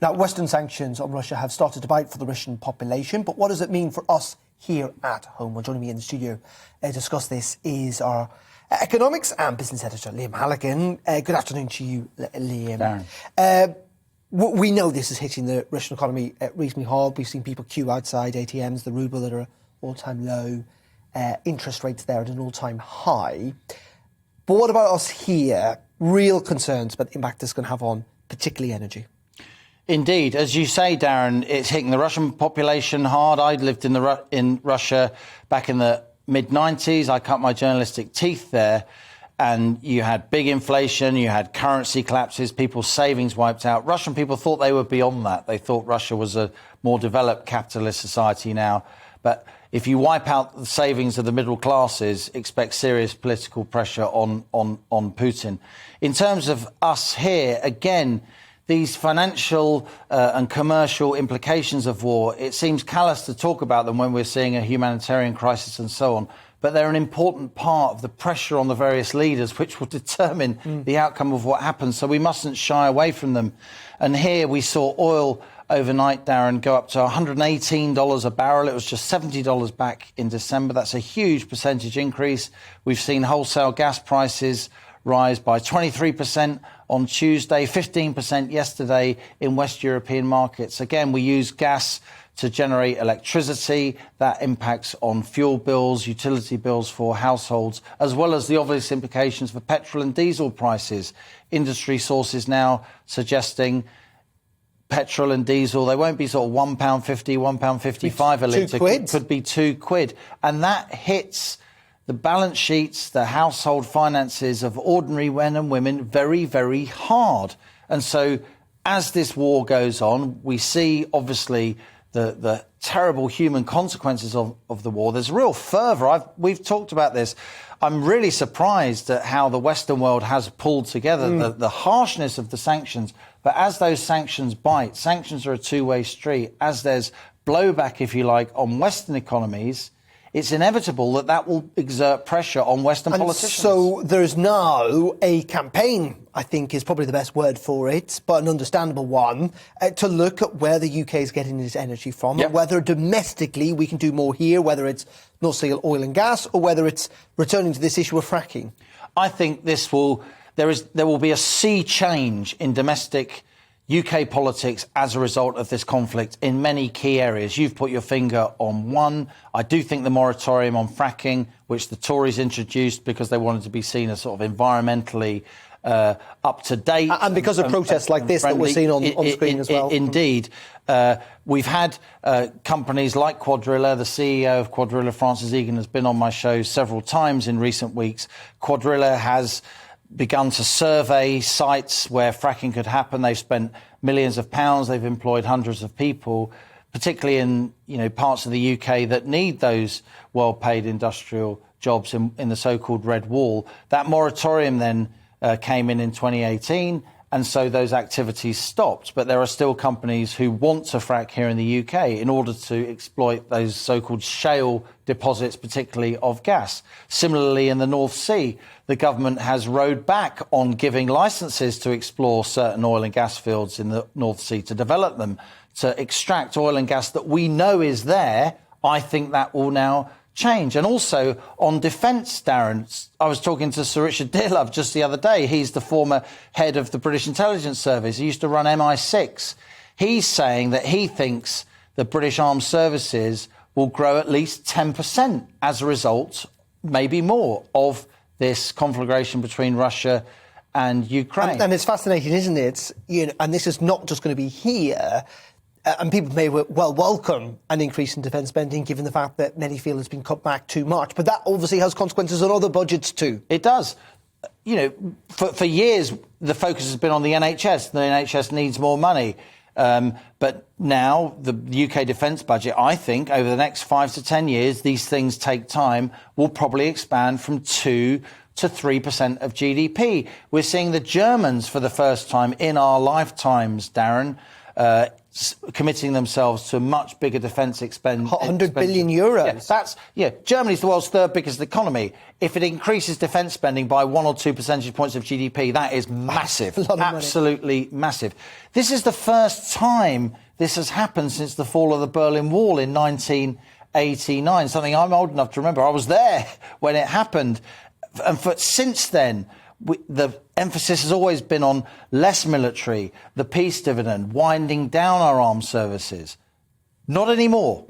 Now, Western sanctions on Russia have started to bite for the Russian population, but what does it mean for us here at home? Well, joining me in the studio to discuss this is our economics and business editor, Liam Halligan. Good afternoon to you, Liam. We know this is hitting the Russian economy reasonably hard. We've seen people queue outside ATMs, the ruble at an all-time low, interest rates there at an all-time high. But what about us here? Real concerns about the impact this can have on particularly energy. Indeed. As you say, Darren, it's hitting the Russian population hard. I lived in Russia back in the mid-90s. I cut my journalistic teeth there. And you had big inflation, you had currency collapses, people's savings wiped out. Russian people thought they were beyond that. They thought Russia was a more developed capitalist society now. But if you wipe out the savings of the middle classes, expect serious political pressure on Putin. In terms of us here, again, these financial and commercial implications of war, it seems callous to talk about them when we're seeing a humanitarian crisis and so on. But they're an important part of the pressure on the various leaders, which will determine the outcome of what happens. So we mustn't shy away from them. And here we saw oil overnight, Darren, go up to $118 a barrel. It was just $70 back in December. That's a huge percentage increase. We've seen wholesale gas prices rise by 23% on Tuesday, 15% yesterday in West European markets. Again, we use gas to generate electricity. That impacts on fuel bills, utility bills for households, as well as the obvious implications for petrol and diesel prices. Industry sources now suggesting petrol and diesel, they won't be sort of £1.50, £1.55 a litre. Could be £2. And that hits the balance sheets, the household finances of ordinary men and women very, very hard. And so as this war goes on, we see obviously the terrible human consequences of the war. There's real fervour. We've talked about this. I'm really surprised at how the Western world has pulled together the harshness of the sanctions. But as those sanctions bite, sanctions are a two-way street. As there's blowback, if you like, on Western economies, it's inevitable that that will exert pressure on Western politicians. So there's now a campaign, I think is probably the best word for it, but an understandable one, to look at where the UK is getting its energy from, and whether domestically we can do more here, whether it's North Sea oil and gas, or whether it's returning to this issue of fracking. I think there will be a sea change in domestic UK politics as a result of this conflict in many key areas. You've put your finger on one. I do think the moratorium on fracking, which the Tories introduced because they wanted to be seen as sort of environmentally up to date. And because of protests like this that we're seeing on screen as well. Indeed. We've had companies like Quadrilla. The CEO of Quadrilla, Francis Egan, has been on my show several times in recent weeks. Quadrilla has begun to survey sites where fracking could happen. They've spent millions of pounds. They've employed hundreds of people, particularly in parts of the UK that need those well-paid industrial jobs in the so-called Red Wall. That moratorium then came in 2018, and so those activities stopped. But there are still companies who want to frack here in the UK in order to exploit those so-called shale deposits, particularly of gas. Similarly, in the North Sea, the government has rowed back on giving licences to explore certain oil and gas fields in the North Sea, to develop them, to extract oil and gas that we know is there. I think that will now change. And also on defence, Darren, I was talking to Sir Richard Dearlove just the other day. He's the former head of the British Intelligence Service. He used to run MI6. He's saying that he thinks the British Armed Services will grow at least 10% as a result, maybe more, of this conflagration between Russia and Ukraine. And it's fascinating, isn't it? And this is not just going to be here. And people may well welcome an increase in defence spending, given the fact that many feel it's been cut back too much. But that obviously has consequences on other budgets too. It does. For years, the focus has been on the NHS. The NHS needs more money. But now the UK defence budget, I think, over the next 5 to 10 years, these things take time, will probably expand from 2 to 3% of GDP. We're seeing the Germans for the first time in our lifetimes, Darren, committing themselves to a much bigger defence expenditure. 100 billion euros. Germany's the world's third biggest economy. If it increases defence spending by 1 or 2 percentage points of GDP, that is massive. Absolutely massive. This is the first time this has happened since the fall of the Berlin Wall in 1989, something I'm old enough to remember. I was there when it happened. And since then, the emphasis has always been on less military, the peace dividend, winding down our armed services. Not anymore.